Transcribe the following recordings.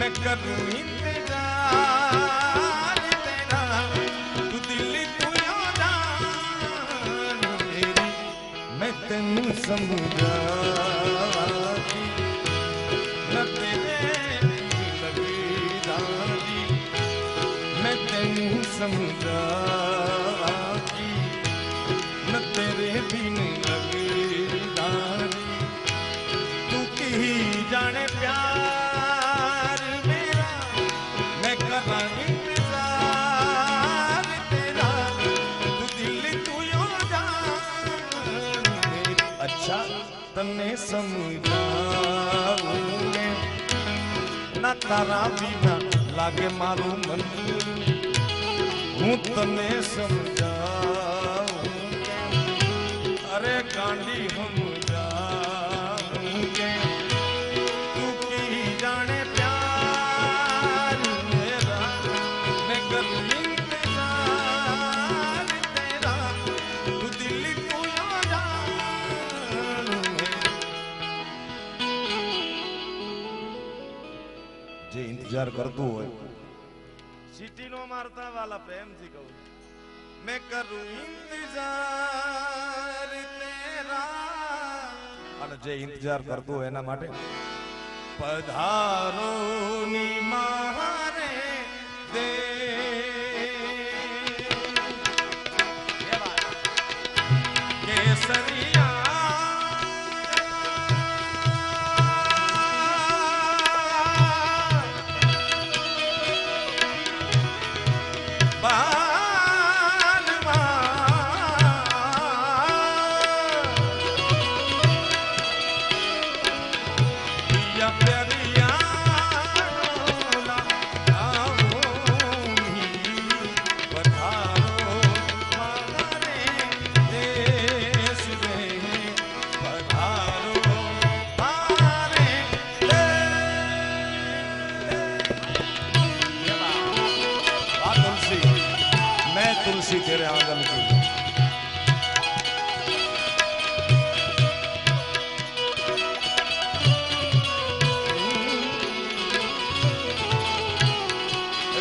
मैं करूं इंतजार तेरा, तू दिल तू जान मेरी, मैं तेनू समझा न तेरे लगदा जी, मैं तेनू समझा न तेरे बिन लगदा जी, तू की जाने प्यार मेरा, मैं करा इंतजार तेरा, तू दिल तू यो जान मेरी। अच्छा तन्ने समझाऊंगे ना तारा बिना लागे मारू मन, हूँ तन्ने समझाऊंगे अरे गांडी हम जाऊंगे, तू की जाने प्यार मेरा, मैं करूं इंतजार तेरा, तू दिल तू यो जान मेरा। जे इंतजार करतु होय सीटी नो मारता वाला प्रेम थी कहूं, मैं करूं इंतजार तेरा, અને જે ઇંતજાર કરતો હોય એના માટે પધારો ની મારે દે કેસરિયા तुलसी तेरे आंगन की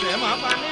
रे मां पानी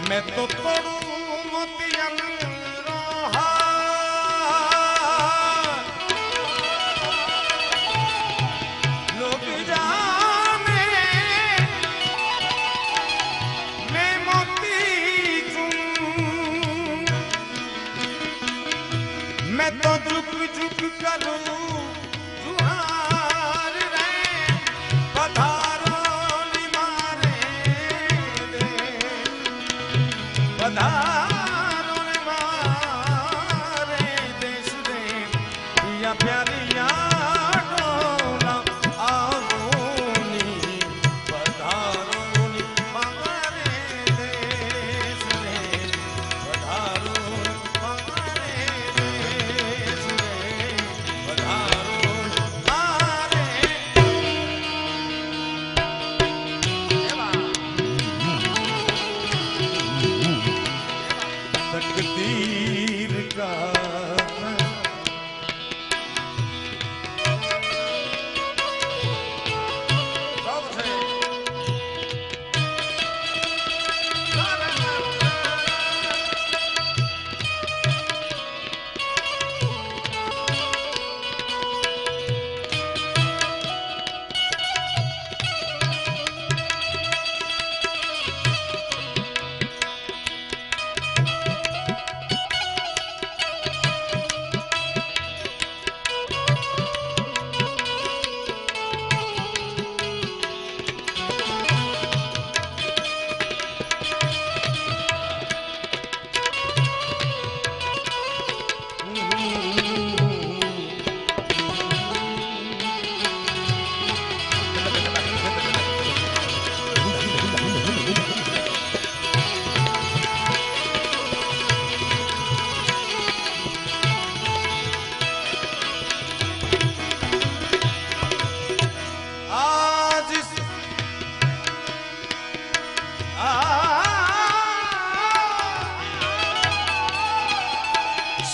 मैं तो तोड़ू मोतियन रोहा, लोग जाने मैं मोती चूं, मैं तो झुक झुक करूं जुहार रे, पधारो नि मारे दे पधारो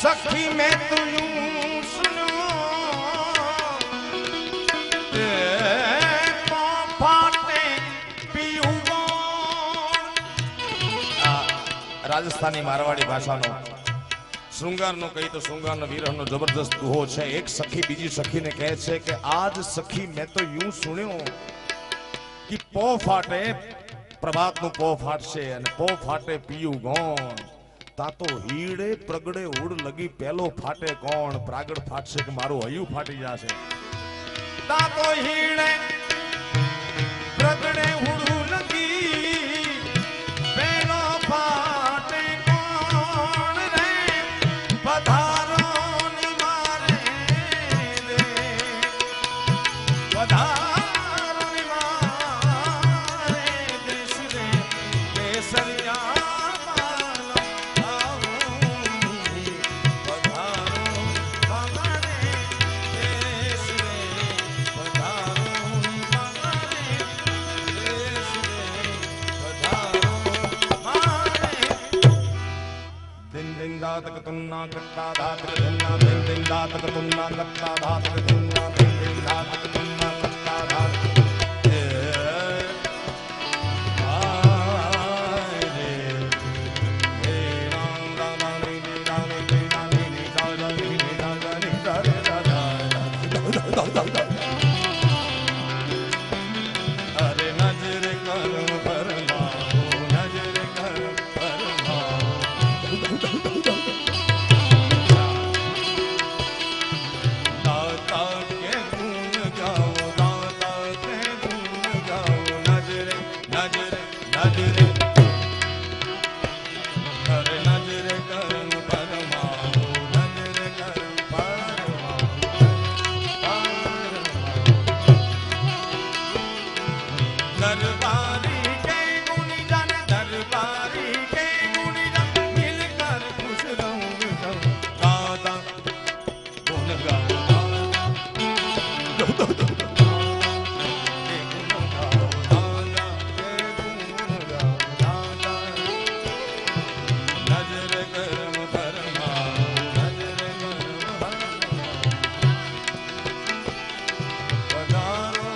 सखी मैं तू यूं सुनो फाटे पीऊं રાજસ્થાની મારવાડી ભાષાનો શૃંગારનો કહી તો શૃંગારનો વિરહનો જબરદસ્ત દુહો છે. એક સખી બીજી સખીને કહે છે કે આજ સખી મેં તો यूं સુણ્યો કે પો ફાટે પ્રભાતનું પો ફાટશે અને પો ફાટે પીયું ગોણ તા તો હીડે પ્રગડે ઉડ લગી પેલો ફાટે કોણ પ્રાગડ ફાટશે કે મારું હૈયું ફાટી જશે. તા તો હીડે પ્રગડે ઉડ લગી પેલો ફાટે કોણ રે પધારો ની મારે રે પધારો ની મારે દેશ રે કેસરિયા दातक तुन्ना कट्टा दातक तुन्ना दिन दिन दातक तुन्ना कट्टा दातक तुन्ना दिन दिन दातक तुन्ना कट्टा दातक अरे नजर करो फरमाओ नजर करो फरमाओ दाता के गुण गाओ दाता के गुण गाओ नजर नजर नजर अरे नजर करो फरमाओ नजर करो फरमाओ दरबारी के गुणी जन दरबारी के गुणी जन मिलकर खुश रहूं दादा गुण गाओ नजर करो फरमाओ नजर करो पधारो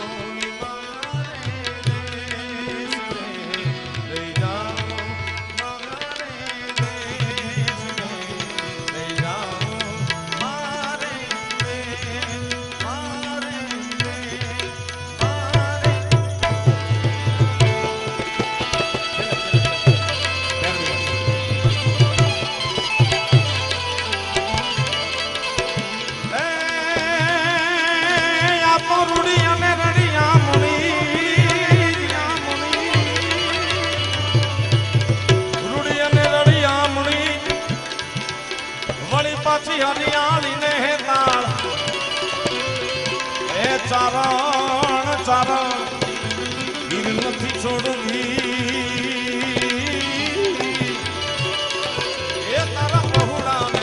હરિયાળી ને હેતાળ એ ચારણ ચારણ ગીર નથી છોડવી એ તારા બહુડાને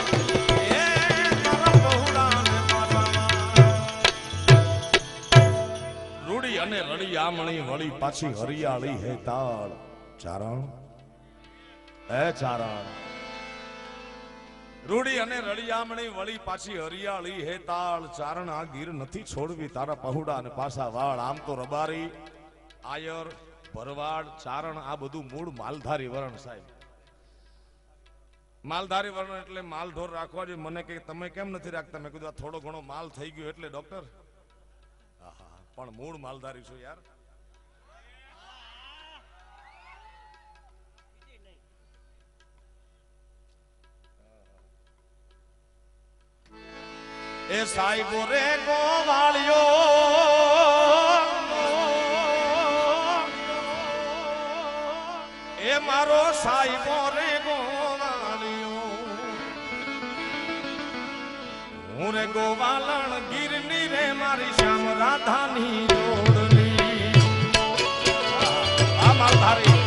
રૂડી અને રળિયામણી વળી પાછી હરિયાળી હેતાળ ચારણ એ ચારણ રૂડી અને રળિયામણી વળી પાછી હરિયાળી હેતાળ ચારણ આ ગીર નથી છોડવી તારા પહુડા અને પાછા વાળ. આમ તો રબારી આયર ભરવાડ ચારણ આ બધું મૂળ માલધારી વરણ સાહેબ. માલધારી વરણ એટલે માલઢોર રાખવા જોઈએ. મને કે તમે કેમ નથી રાખતા? મેં કીધું થોડો ઘણો માલ થઈ ગયો એટલે ડોક્ટર. પણ મૂળ માલધારી છું યાર. એ સાહેબો રે ગોવાળિયો એ મારો સાહેબો રે ગોવાળિયો હું રે ગોવાલણ ગીરની રે મારી શ્યામ રાધાની જોડની આ માલધારી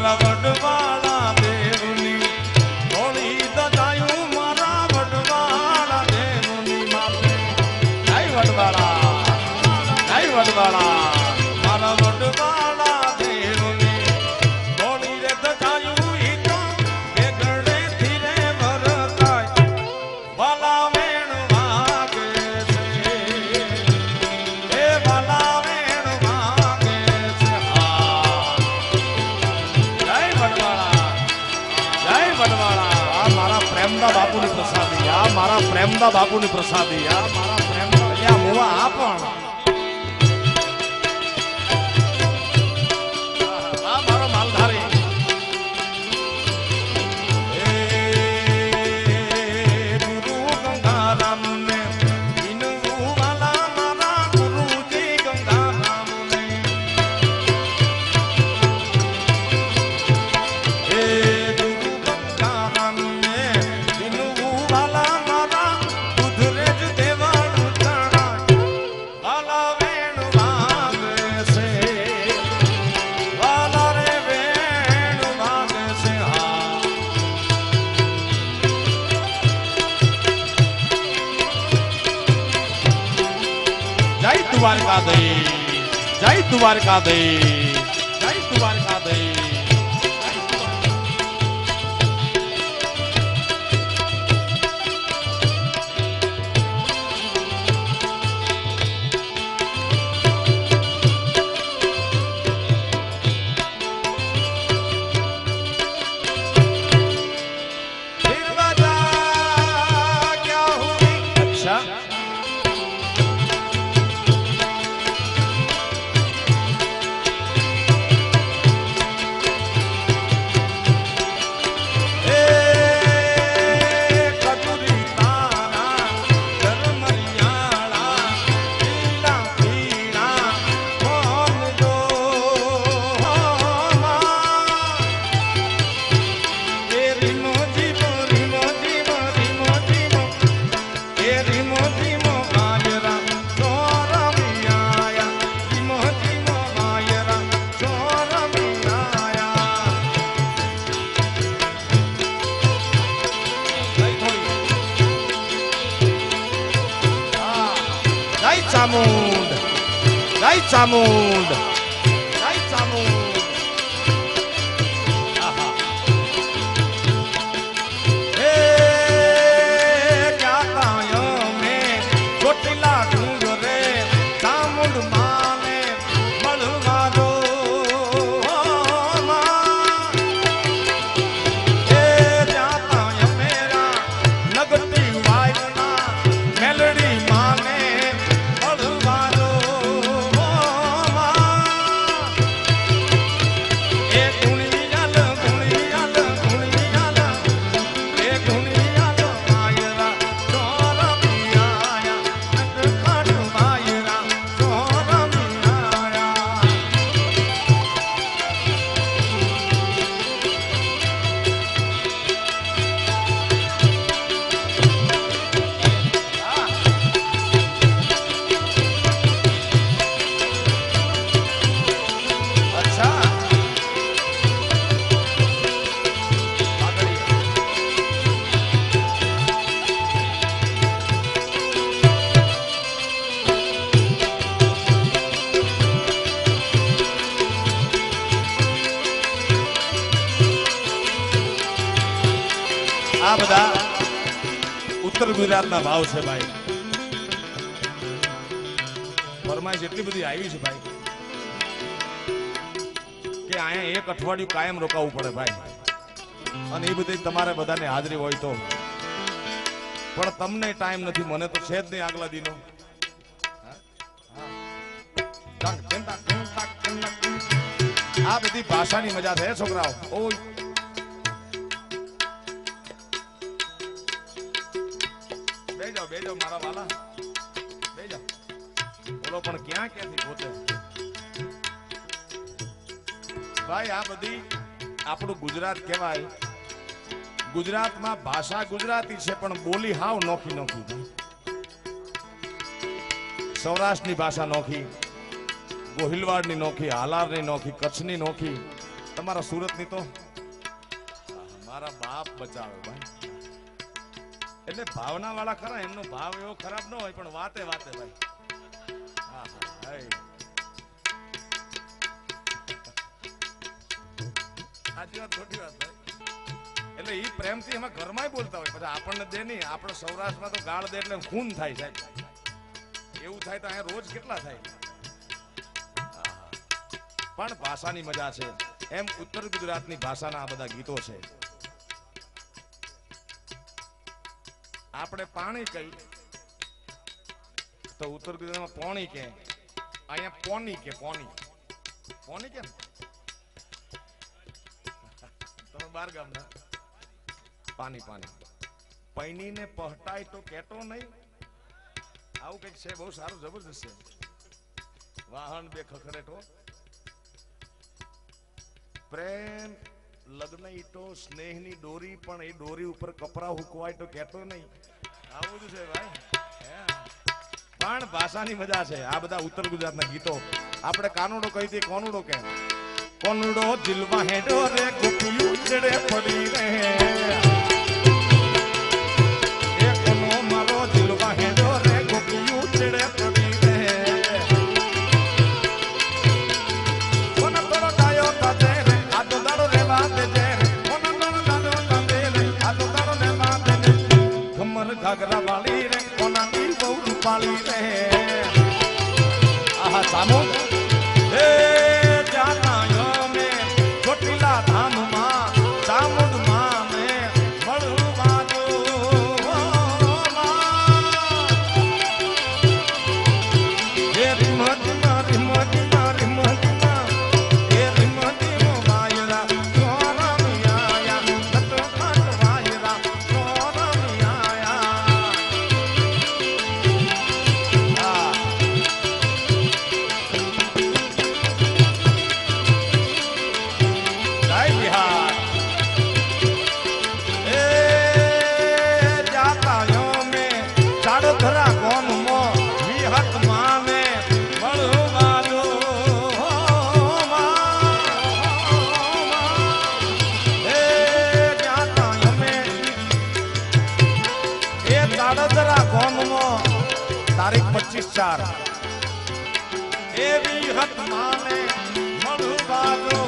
મારા વડવાળા દેવની હોળી દજાયું મારા વડવાળા દેવની માથે જય વડવાળા મારા વડવાળા દેવની હોળી રે દજાયું ઈ તો બેગડે ધીરે વરતાય વાલા વેણ વાગે છે એ વાલા વેણ વાગે છે હા જય વડવાળા આ મારા પ્રેમના બાપુની પ્રસાદી આ મારા પ્રેમના બાપુની પ્રસાદી આ મારા પ્રેમના અહીંયા મુવા આ પણ આ મારો માલધારી દ્વારકાધીશ જય દ્વારકાધીશ જય દ્વારકાધીશ ચામુંડ જય ચામુંડ જય ચામુંડ હે ક્યા કાયો મે ચોટીલા ડુંગરે ચામુંડ માને મળવારો હે જ્યાં કાયો મેરા લગતી વાયના મેલડી માને આ બધા ઉત્તર ગુજરાતના ભાવ છે ભાઈ ફરમાઈશ એટલી બધી આવી છે ભાઈ કે અહીંયા એક અઠવાડિયું કાયમ રોકાવું પડે ભાઈ અને એ બધી તમારે બધાને હાજરી હોય તો પણ તમને ટાઈમ નથી મને તો છે જ નહીં આગલા દિનો આ બધી ભાષાની મજા છે છોકરાઓ ઓય બેજો મારા વાલા બેજો બોલો પણ ક્યાંથી પહોંચે ભાઈ આ બધી આપણું ગુજરાત કહેવાય ગુજરાતમાં ભાષા ગુજરાતી છે પણ બોલી હાવ નોખી નોખી સૌરાષ્ટ્રની ભાષા નોખી ગોહિલવાડની નોખી હાલારની નોખી કચ્છની નોખી તમારા સુરતની તો મારા બાપ બચાવે ભાઈ. એટલે ભાવના વાળા ખરા, એમનો ભાવ એવો ખરાબ ન હોય પણ વાતે વાતે ભાઈ. હા હા સાચી વાત ખોટી વાત ભાઈ. એટલે ઈ પ્રેમથી એમાં ઘરમાંય બોલતા હોય, પછી આપણને દે નહીં. આપણે સૌરાષ્ટ્રમાં તો ગાળ દે એટલે ખૂન થાય સાહેબ. એવું થાય તો અહીંયા રોજ કેટલા થાય. પણ ભાષાની મજા છે. એમ ઉત્તર ગુજરાતની ભાષાના આ બધા ગીતો છે. આપણે પાણી કહી તો ઉત્તર ગુજરાતમાં પોણી કે, અહીંયા પોની કે. પોની પોની કેમ તમે બાર ગામના પાણી પાણી પૈની ને પહટાય તો કેતો નહીં. આવું કઈક છે, બહુ સારું જબરદસ્ત છે. વાહન બે ખખડેટો પ્રેમ લગ્ન ઈટો સ્નેહની દોરી, પણ એ દોરી ઉપર કપરા હુકવાય તો કેતો નહીં. આવું જ છે ભાઈ. પણ ભાષાની મજા છે આ બધા ઉત્તર ગુજરાતના ગીતો. આપણે કાનુડો કહી દઈએ, કોનુડો કે કોનુડો દિલમાં હેડો રે ગોપીયું ચડે પડી રે. એ કોનો મારો દિલમાં હેડો રે ગોપીયું ચડે પડી રે. કોનો તોરો ડાયો તાતે રે આ તો દાડો રેવા દે રે. કોનો તોરો દાડો તાતે રે આ તો દાડો રેવા દે રે. ખમર ઘાઘરા વાળી રે કોનાની બહુ રૂપાળી રે. આહા સામો એ જાનાયો મે ચોટીલા ધામમાં ચામુંડમાં મે મળું વાજો. એ રીમતી મારી મતી મારી મતી એ રીમતી મો વાયરા સોરમ આયા તતો ખાટ વાયરા સોરમ આયા. बिहार ए जाता यो में चाड़ोधरा कौन मो विहत मां में बड़ो वालो ए जाता यो में ए चाड़ोधरा कौन मो तारीख 25/4 ए विहत मां में बड़ो वालो.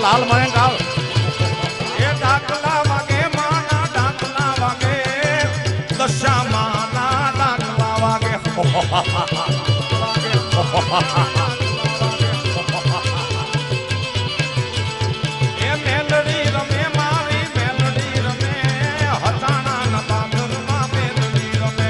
હાલ મયંકાલ એ ડાકલા વાગે માના ડાકલા વાગે દશા માના ડાકલા વાગે. એ મેલડી રમે મારી મેલડી રમે હટાણા ના બામરમાં મેલડી રમે.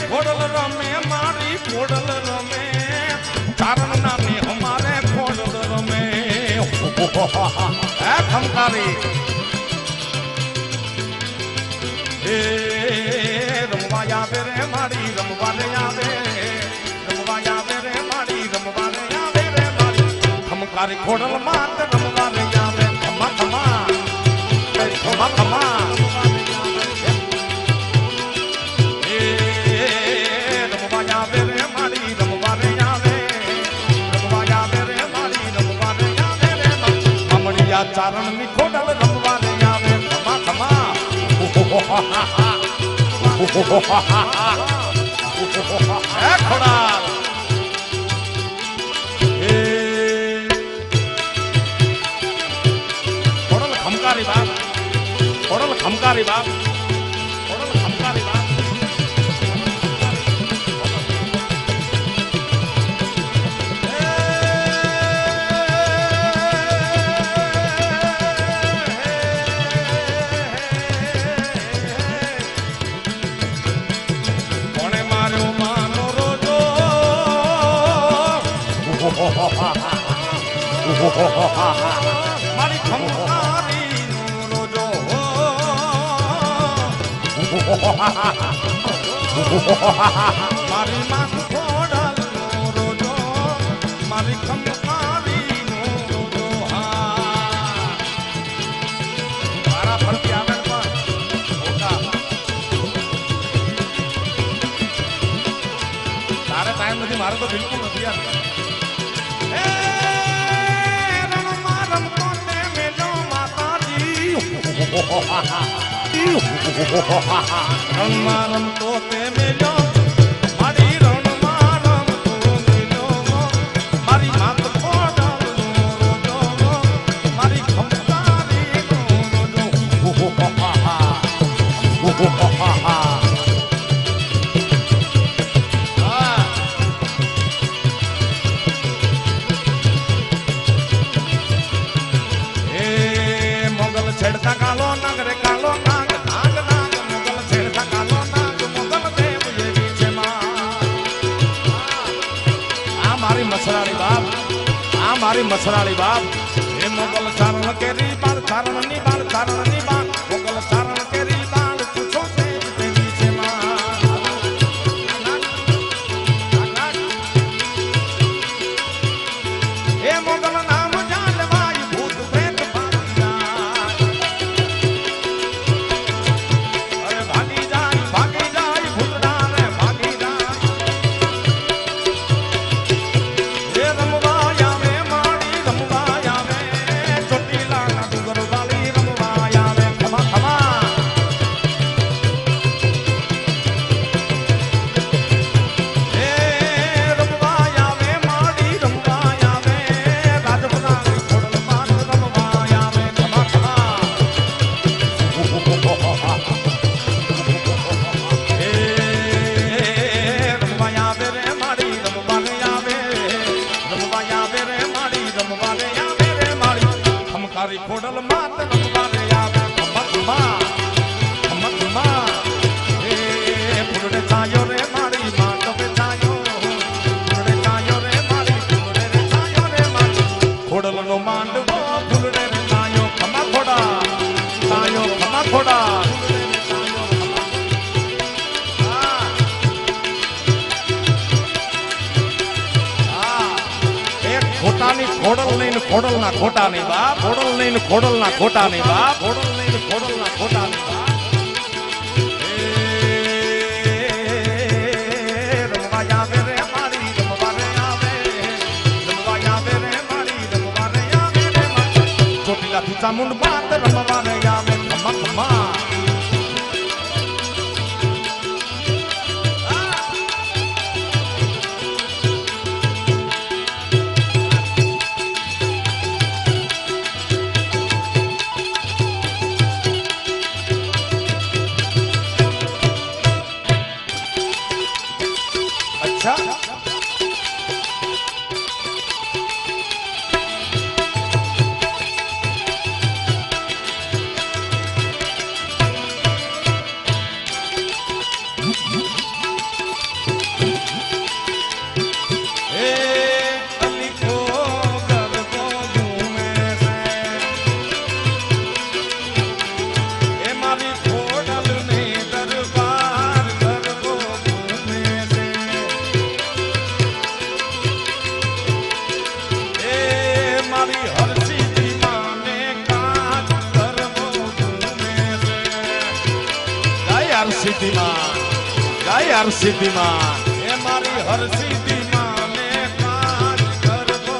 ખોડલ રમે મારી ખોડલ રમે ચારણ નામે હમારે ખોડલ રમે. ખમકારી એ રમવા આવે રે મારી રમવા રે આવે રમવા આવે રે મારી રમવા રે આવે રે મારી ખમકારી ખોડલ માત રમવા રે આવે ખમા ખમા ખમા ખમા ચારણ ની ખોડલ રમવા ને આવે ખમા ખમા એ ખોડા એ ખોડલ ખમકારી બાપ ખોડલ ખમકારી બાપ ખોડલ ખમકારી બાપ મારી ખમકારી રોજો મારી માં ખોડલ રોજો મારી ખમકારી રોજો મારા ફરતી આવે તારે ટાઈમ નથી મારે તો બિલકુલ નથી યાર રણમાં રમતો તે મેલો મારી રણમાં રમતો મેલો મારી માત ખોડલ રોજો મારી ખમકારી રોજો મોગલ છેડતા કાલો નાગ રે કાલો નાગ નાગ નાગ મોગલ છેડતા કાલો નાગ મોગલ દેવ એવી છે આ મારી મસરાળી બાપ આ મારી મસરાળી બાપ એ મોગલ ચારણ કેરી બાળ ચારણ ની બાળ ચારણ ની બાળ મોગલ ચારણ કેરી બાળ પૂછો દેવ એવી છે એ મોગલ નામ જાણવાય ભૂત પ્રેત ખોડલ માત રમવા રે આવે ખમકમાં ખમકમાં એ ફૂલડે છાયો રે મારી માત બે છાયો ફૂલડે છાયો રે મારી ફૂલડે રે છાયો રે મારી ખોડલ નો માંડવો ફૂલડે રે છાયો ખમા ખોડા છાયો ખમા ખોડા ખોટાની ખોડલ લઈને ખોડલ ના ખોટા નહીં બાપ ખોડલ લઈને ખોડલ ના ખોટા નહીં બાપ ખોડલ લઈને ખોડલ ના ખોટા નહીં બાપ રમવા આવે રે મારી રમવા રે આવે રમવા આવે રે મારી રમવા રે આવે રે મારી ચોટીલા થી ચામુંડ બાત રમવા રે આવે ખમખમા સિદ્ધિમાં જય હર સિદ્ધિમાં એ મારી હર સિદ્ધિમાં ને કાજ કરવો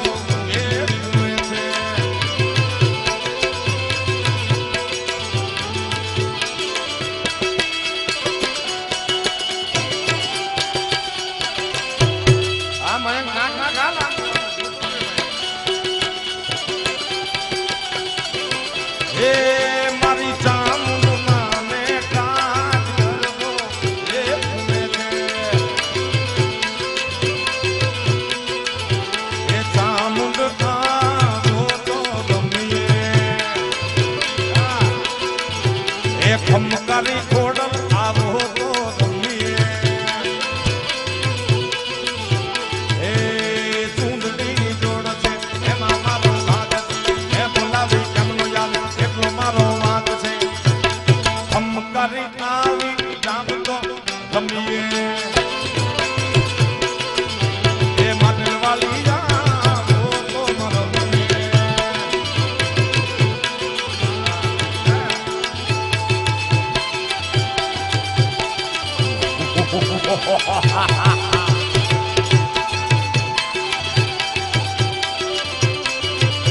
એ જુએ છે આ મયંક ના ગાલા એ મારી ચામુંડમાં ને કાજ કરવો એ જુએ છે એ ચામુંડ આવો તો ગમીએ એ ખમકારી ખોડલ આવો તો ગમીએ એ ચૂંદડીની જોડ છે એમાં મારો ભાગ એ બોલાવી કેમનો યાદ એટલો મારો વાંક છે ખમકારી આવી જામ તો ગમીએ એ માનવાલી આવો તો મારો ગમીએ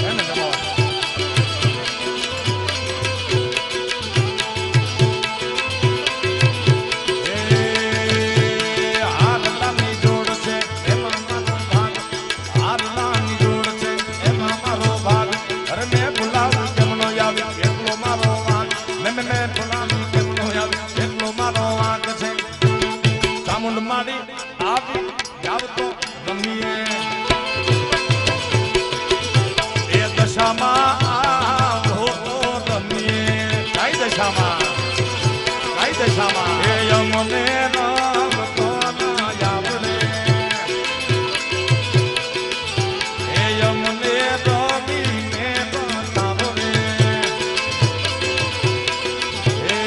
એને જમાવો હારલાની જોડ છે એમાં મારો ભાગ હારલાની જોડ છે એમાં મારો ભાગ અરે મેં બોલાવું કેમનો આવ્યો એટલો મારો વાંક મેં બોલાવું કેમનો આવ્યો એટલો મારો વાંક છે ચામુંડ માડી આવી જાવ તો ગમીએ એ દશામાં આવો તો ગમીએ કઈ દશામાં એ યમને રામ તો ના આવડે એ યમને રમીને બતાવડે એ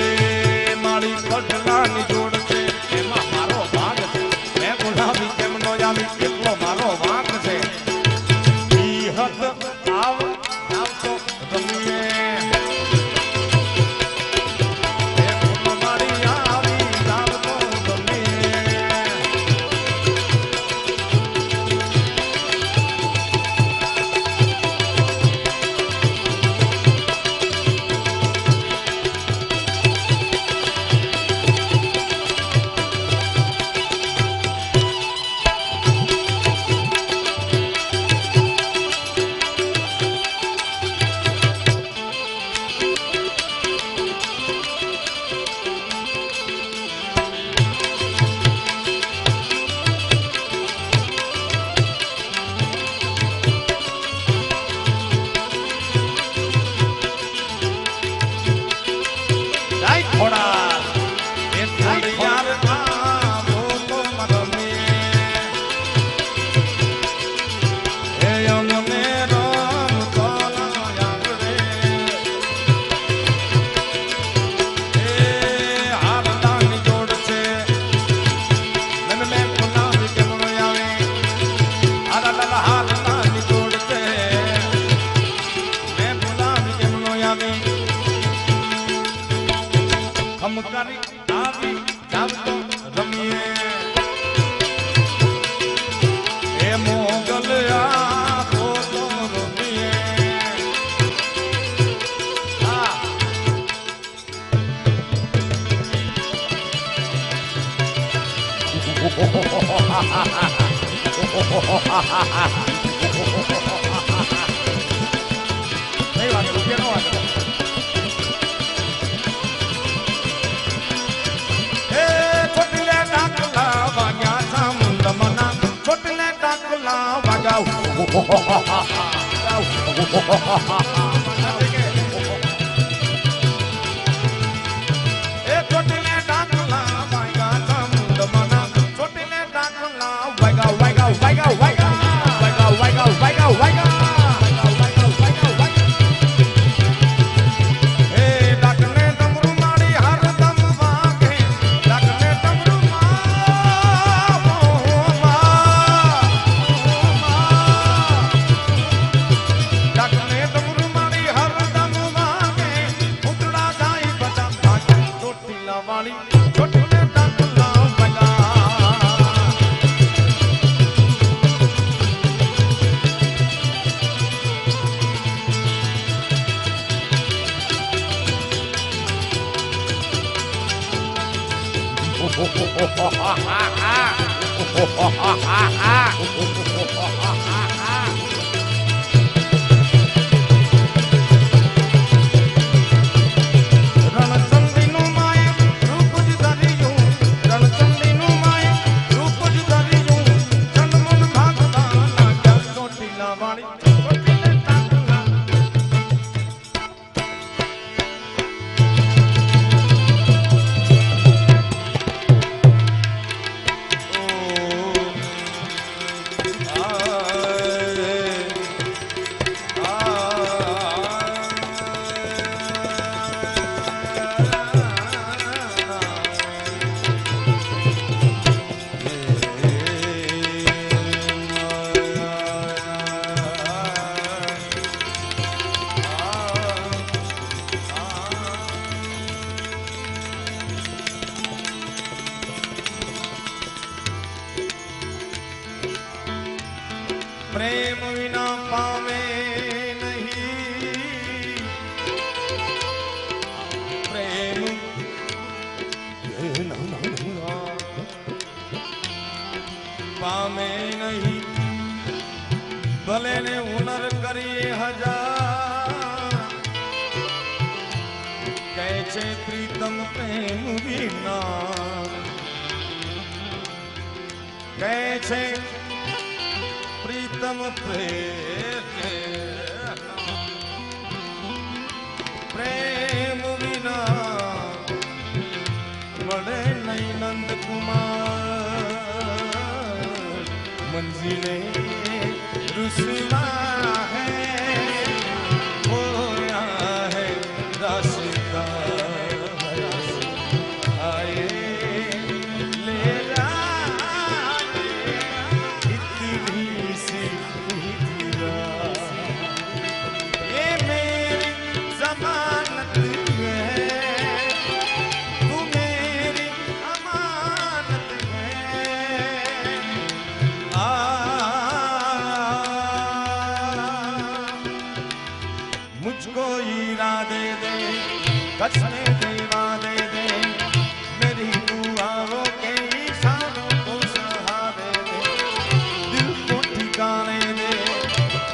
મારી કઠલાની જોડ છે એમાં મારો ભાગ છે મેં બોલાવી કેમનો આવી એટલો મારો વાંક છે ઈ હદ આવતો ગમીએ એ ફૂલ મારી આવી આવતો ગમીએ જય ખોડા એ યાર આવો તો મરમીએ એ યમને રામ તો ના આવડે એ હારલાની જોડ છે મેં બોલાવી કેમનો આવે હારલાની જોડ છે મેં બોલાવી કેમનો આવે ખમકારી આવી જાવ તો રમીએ એ મોગલ આવો તો રમીએ હા નહીં વાગે રૂપિયા નો વાગે એ ચોટલે ડાકલા વાગ્યા ચામુંડ મના ચોટલે ડાકલા વાગ્યા એ ચોટલે ડાકલા વાગ્યા ચામુંડ મના ચોટલે ડાકલા વાગ્યા એ ડાકને ડમરૂ મારી હરદમ વાગે ડાકને ડમરૂ ડાકને ડમરૂ प्रेम विना पावे नहीं, प्रेम पावे नहीं, भले ने हुनर करिए हजार, कैसे प्रीतम प्रेम विना, कैसे प्रीतम प्रेम विना बड़े नहीं नंद कुमार, मंजिले रुसवा है, खोया है रास्ता, आए ले जा कसने देवा दे दे, मेरी दुआओं के इशारों को सहारे दे, दिल को ठिकाने दे,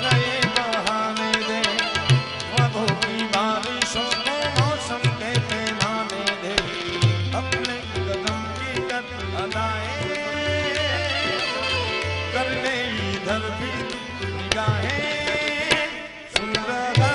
नए बहाने दे, ख्वाबों की बारिशों को मौसम के पैमाने दे, अपने कदम की कद अदाएं कर ले इधर भी निगाहें, सुन रहा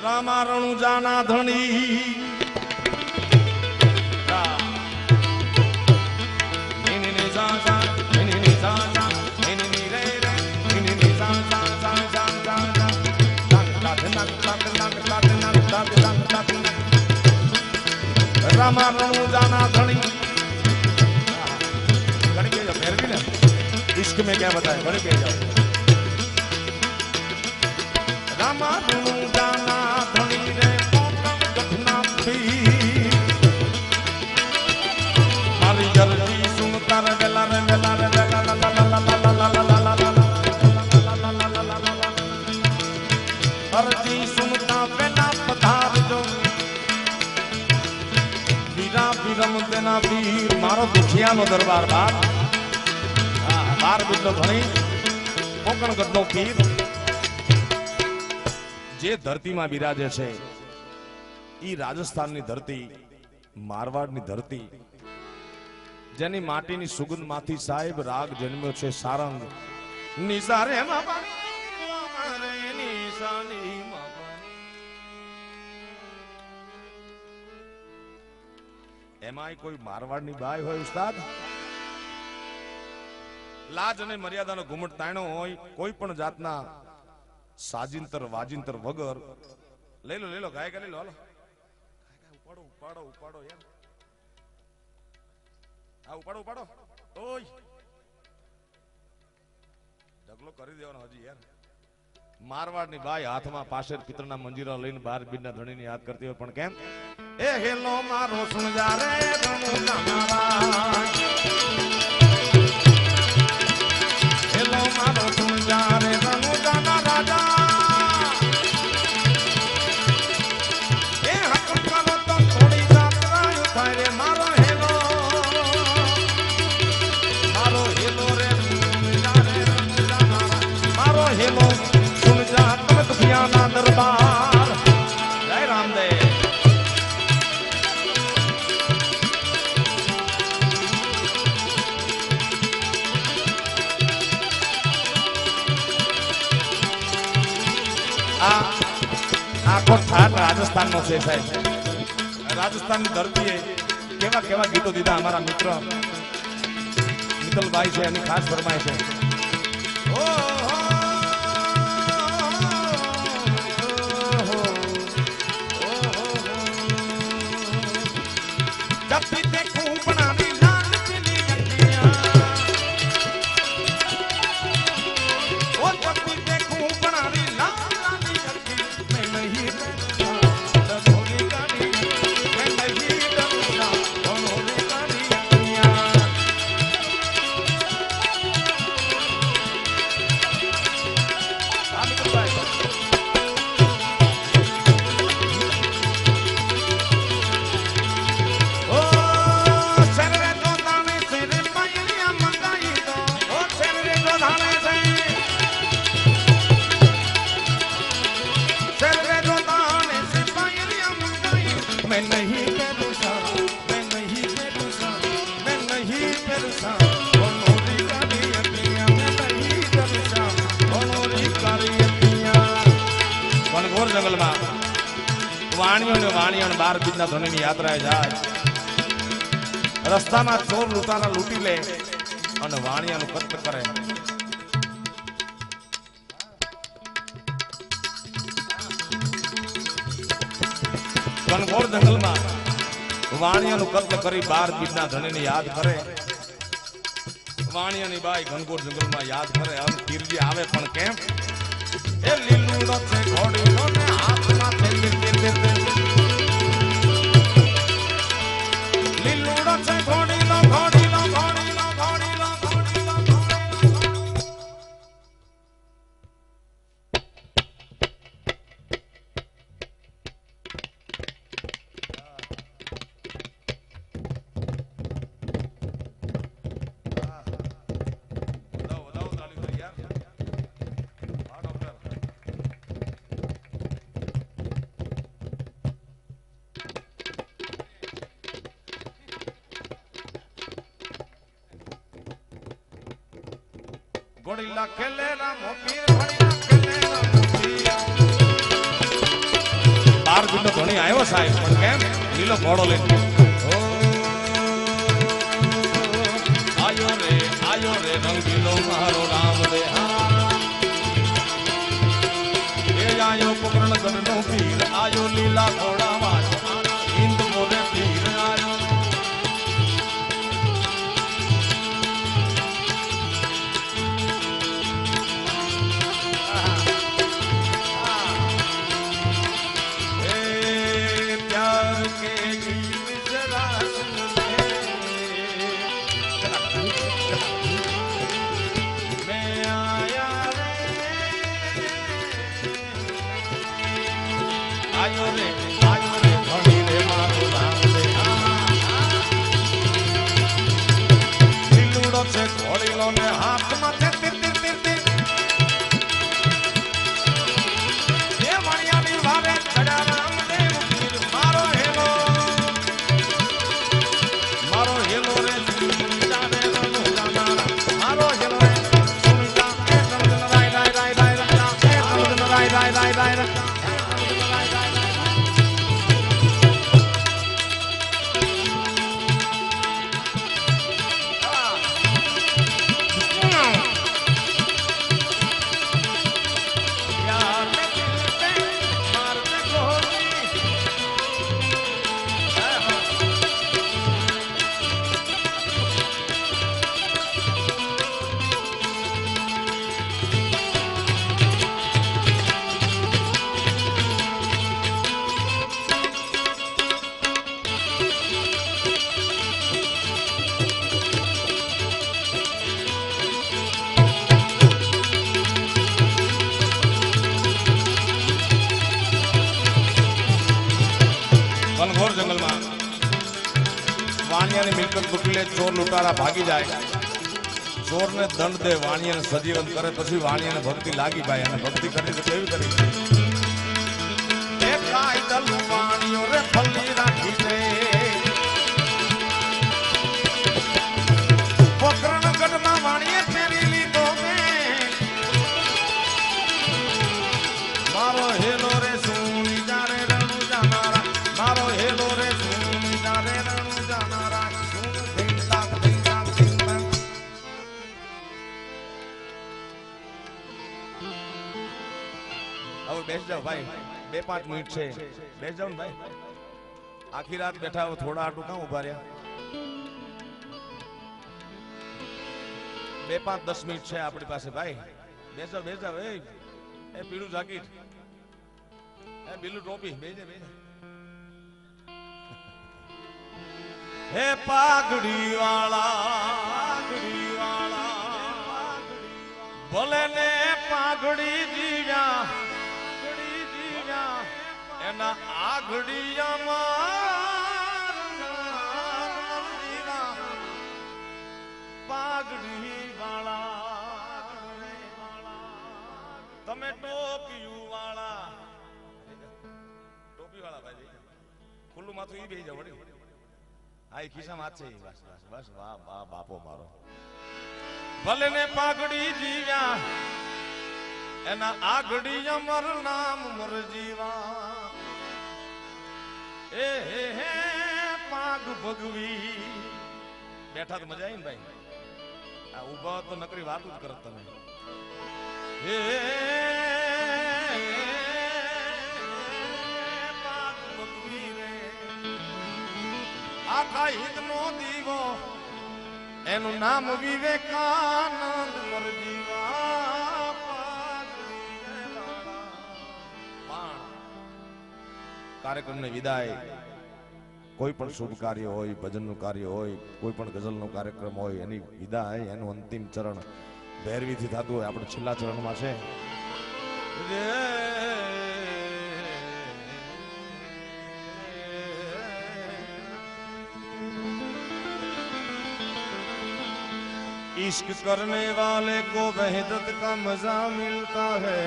रामा रणु जाना धनी, रामा रणु जाना धनी, घड़ी के फिर भी ना इश्क में क्या बताए, घड़ी के जाओ रामा रणु जाना धनी रे पोतम घटना थी, मारी जल्दी सुन कर वेला रे वेला रे वेला ला ला ला ला ला ला ला ला ला अर्जी सुनता वेला पधार जो वीरा वीरम देना वीर मारो दुखिया નો દરબાર બાર બાર બીજનો ધણી કોકણગઢનો પીર જે ધરતીમાં બિરાજે છે ઈ રાજસ્થાનની ધરતી મારવાડની ધરતી જેની માટીની સુગંધમાંથી સાહેબ રાગ જન્મ્યો છે સારંગ નિસારે એમાં કોઈ મારવાડની બાઈ હોય ઉસ્તાદ લાજ અને મર્યાદાનો ઘુમટ તાણ્યો હોય કોઈ પણ જાતના સાજિંતર વાજિંતર વગર લઈ લો ગાય લઈ લો હાલો ઉપાડો યાર આ ઉપાડો ઓય ઢગલો કરી દેવાનો હજી યાર મારવાડની બાઈ હાથમાં પાછળ પિત્રના મંજીરા લઈને બાર બીજના ધણીને યાદ કરતી હોય પણ કેમ એ હેલો મારો સુણજા રે રણુ જાનારા હેલો મારો સુણજા રે રણુ જાના રાજા એ હક કરો તો થોડી જાત્રા થાય રે મારો હેલો રે સુણજા રે રણુ જાનારા મારો હેલો સુણજા તમે દુખિયાના દરબાર જય રામદેવ આખો ઠાઠ રાજસ્થાનનો છે સાહેબ રાજસ્થાનની ધરતીએ કેવા કેવા ગીતો દીધા અમારા મિત્ર મિત્તલભાઈ છે એની ખાસ ફરમાય છે વાણિયો બાર બીજના ધણીની યાત્રાએ જાય રસ્તામાં ચોર લૂંટારા લૂંટી લે અને વાણિયાનું કત્લ કરે ઘનઘોર જંગલમાં વાણિયાનું કત્લ કરી બાર બીજના ધણીને યાદ કરે વાણિયાની બાઈ ઘનઘોર જંગલમાં યાદ કરે અને તીરજી આવે પણ કેમ એ લીલુડો છે ઘોડીનો ને હાથમાં તે લીલુડો છે ઘોડીનો ગોડીલા ખેલે રામો પીર ગોડીલા ખેલે રામો પીર બાર બીનો ધણી આવ્યો સાહેબ પણ કેમ લીલો ઘોડો લઈને આયો રે રંગીલો મારો રામ રે એ આયો પકરણ ગણનો પીર આયો લીલા ઘોડા વાળો ઇન્દ મોરે પીર આયો ઘનઘોર જંગલમાં વાણિયાની મિલકત લૂંટી લે, ચોર લૂંટારા ભાગી જાય, ચોરને દંડ દે, વાણિયાને સજીવન કરે, પછી વાણિયાને ભક્તિ લાગી ભાઈ. અને ભક્તિ કરી તો કેવી કરી? એ કાયદલ વાણિયો રે ફલ્લી રાખી દે, પોકરણ ગઢમાં વાણીએ ફેરી લીધો મેં, મારો હેલો રે સુણી જારે રણુ જાનારા, મારો હેલો રે સુણી જારે રણુ જાનારા, સુણ ધીંગા ધીંગા ધીંગા. હવે બેસ જાઓ ભાઈ, 2-5 મિનિટ છે, બેસ જાઓ ને ભાઈ. આખી રાત બેઠા હો, થોડા આટું કાં ઉભા રહ્યા? 2-5-10 મિનિટ છે આપણી પાસે ભાઈ. બેસ જાઓ, બેસ જાઓ. એ પીળું જાકીટ, એ પીળું ટોપી, બેજે બેજે. હે પાઘડી વાળા, ભલે ને પાઘડી જીવ્યા, એના આગળિયામાં પાઘડી વાળા, તમે ટોપિયું વાળા, ટોપી વાળા ભાઈ ખુલ્લું માથું ઈ બેહી જાવ વળી. આ ખિસ્સામાં હાથ છે. બસ બસ બસ, વાહ વાહ બાપો મારો. ભલે ને પાઘડી જીવ્યા, એના આગળી અમર નામ મર જીવા. એ હે પાગ ભગવી. બેઠા તો મજા આવી ને ભાઈ. આ ઉભા તો નકરી વાત જ કરત તમે. હે પાગ ભગવી રે, આખા હિંદ નો દીવો, એનું નામ વિવેકાનંદ મર જીવા. કાર્યક્રમને વિદાય, કોઈ પણ શુભ કાર્ય હોય, ભજનનું કાર્ય હોય, કોઈ પણ ગઝલનો કાર્યક્રમ હોય, એની વિદાય, એનું અંતિમ ચરણ ભૈરવીથી થતું હોય. આપણે છેલ્લા ચરણમાં છે. इश्क करने वाले को वहदत का मजा मिलता है,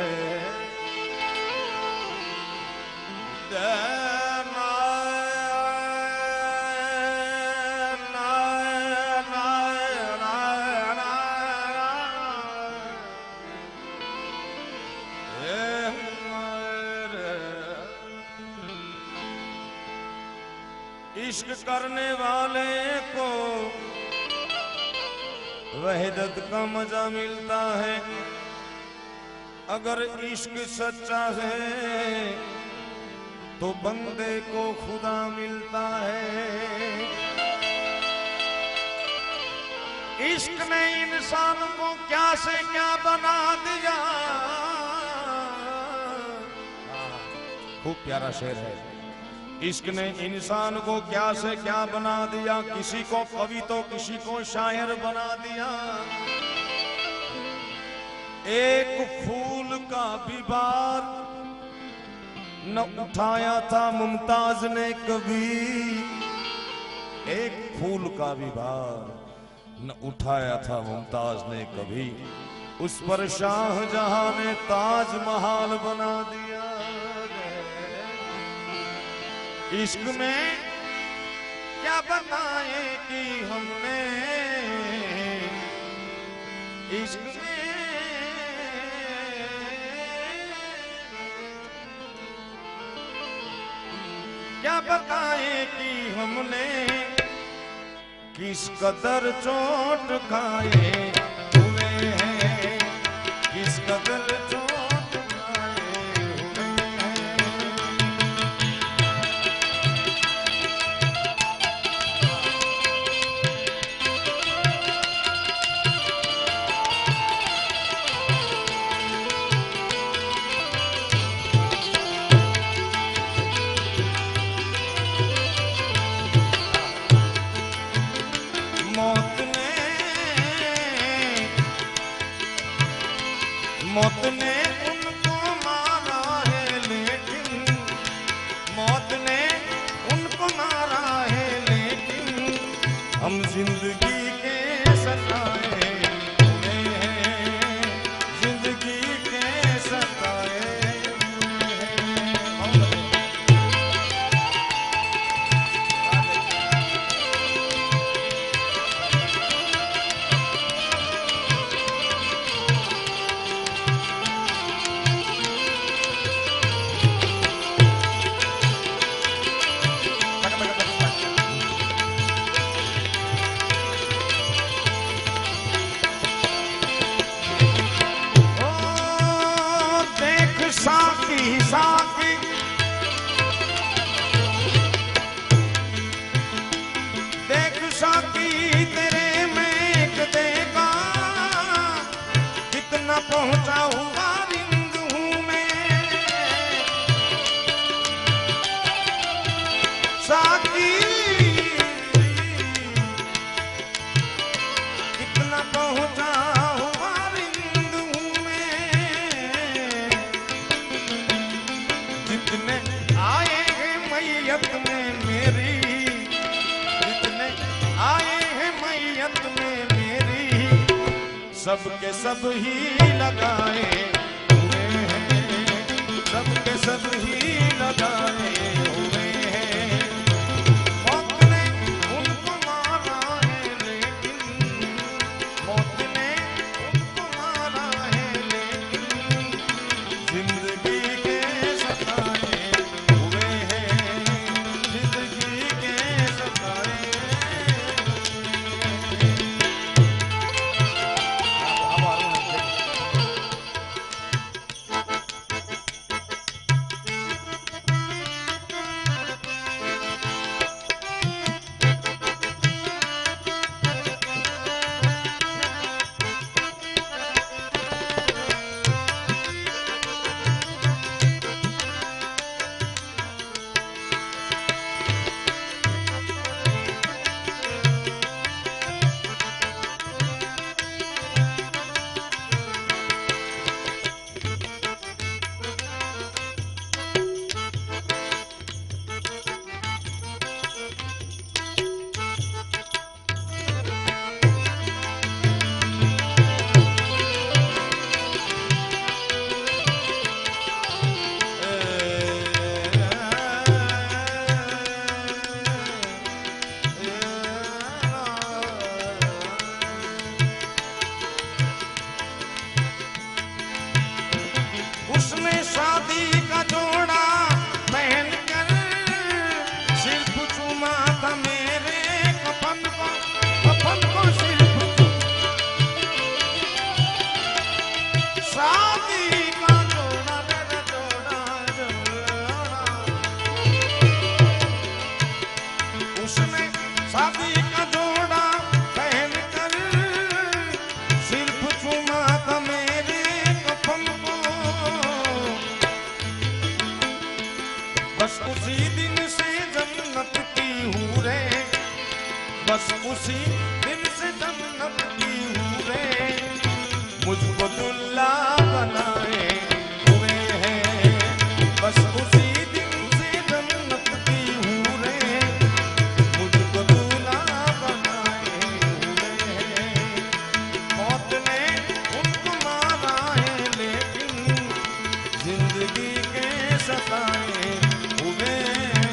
इश्क करने वाले को वहदत का मजा मिलता है, अगर इश्क सच्चा है तो बंदे को खुदा मिलता है। इश्क ने इंसान को क्या से क्या बना दिया। खूब प्यारा शेर है। इश्क ने इंसान को क्या से क्या बना दिया, किसी को कवि तो किसी को शायर बना दिया। एक फूल का भी बार न उठाया था मुमताज ने कभी, एक फूल का भी बार न उठाया था मुमताज ने कभी, उस पर शाहजहां ने ताजमहल बना दिया। इश्क में क्या बताए कि हमने, इश्क में क्या बताए कि हमने किस कदर चोट खाए हुए हैं, किस कदर चोट खाए हुए हैं। मौत ने उनको मारा है, लेकिन मौत ने उनको मारा है, लेकिन हम जिंदगी के सताए हुए हैं, जिंदगी के सताए हुए हैं। साकी साकी देख साकी तेरे में देगा कितना पहुंचा हुआ रिंद हूं मैं। साकी कितना पहुंचा में मेरी, जितने आए हैं मैयत में मेरी, सबके सब ही लगाए हुए हैं, सबके सब ही लगाए हुए हैं। मौत ने उनको मारा है, लेकिन मौत ने उनको मारा है, लेकिन जिंदगी के सताए हुए हैं, जिंदगी के सताए। बस उसी दिन से जन्नत की हूँ रे, बस उसी दिन से जन्नत की हूँ रे, मुझको दुल्ला बनाए हुए हैं। बस उसी दिन से जन्नत की हूँ रे, मुझको दुल्ला बनाए हुए हैं। मौत ने उनको मारा है, लेकिन जिंदगी के सताए हुए हैं।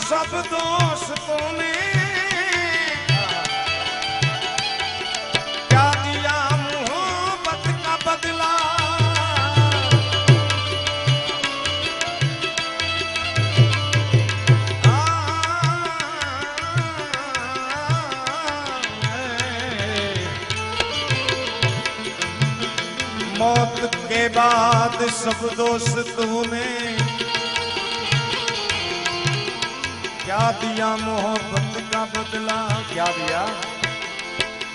सब दोस्तों ने क्या दिया मोहब्बत का बदला। मौत के बाद सब दोस्तों ने क्या दिया मोहब्बत का बदला। क्या दिया?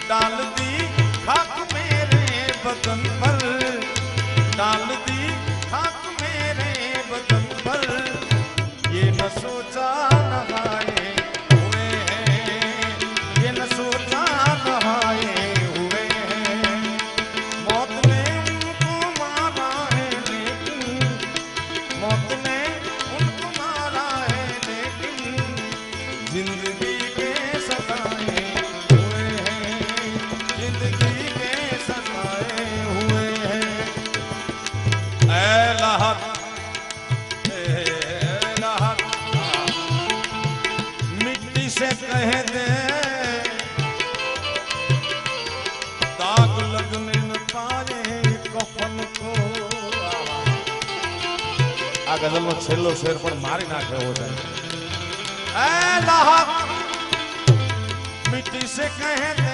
डाल दी खाक मेरे बदन पर, डाल दी खाक मेरे बदन पर, ये न सोचा नहाए हुए हैं, ये न सोचा नहाए हुए हैं। मौत ने उनको मारा है लेकिन, मौत ने उनको मारा है लेकिन, जिंदगी के सताए हुए हैं, जिंदगी के सताए हुए हैं। ऐ लहर, ऐ लहर, मिट्टी से कह दे दाग लगने न पाए कफन को। आ गजल नो छेल्लो शेर पर मारी नाखे हो जाए। ऐ लहर, मिट्टी से कह दे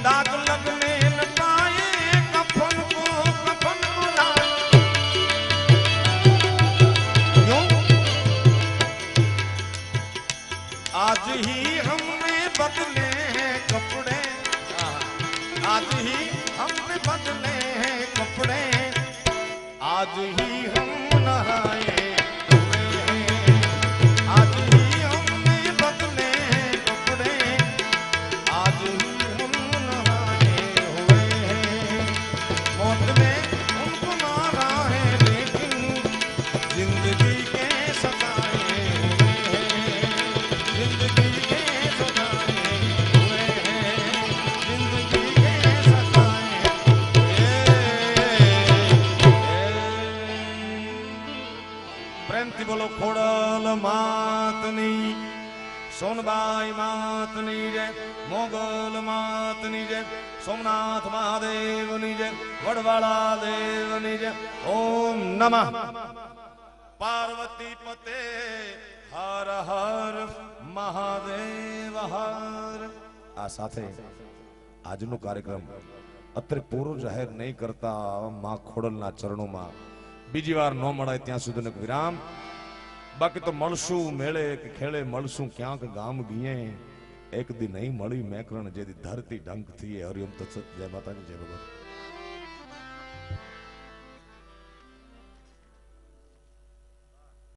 दाग लगने न पाए कफन को, कफन को ला। क्यों? आज ही हमने बदले हैं कपड़े, आज ही हमने बदले हैं कपड़े, आज ही हम नहाए हुए हैं, आज ही हमने बदले हैं कपड़े, आज ही हम नहाए हुए हैं। मौत ने उनको मारा है लेकिन, जिंदगी के सताए हुए हैं, जिंदगी के सताए हुए हैं, जिंदगी के सताए। प्रेम थी बोलो खोड़ल मातनी, सोनबाई मातनी जय, मोगल मातनी जय, सोमनाथ महादेवनी जय, वडवाला देवनी जय। ओम नमः पार्वती पते हर हर महादेव हर। आ साथे આજનો કાર્યક્રમ અત્રે પૂરો જાહેર નહીં કરતા માં ખોડલના ચરણોમાં બીજી વાર ન મળાય ત્યાં સુધીનો વિરામ। બાકી તો મળશું મેળે કે ખેડે, મળશું ક્યાંક ગામ ગીએ, એક દી નહીં મળી મેકરણ જેદી ધરતી ઢંક થઈએ। હરિઓમ તત્સત, જય માતાજી, જય ભગવાન।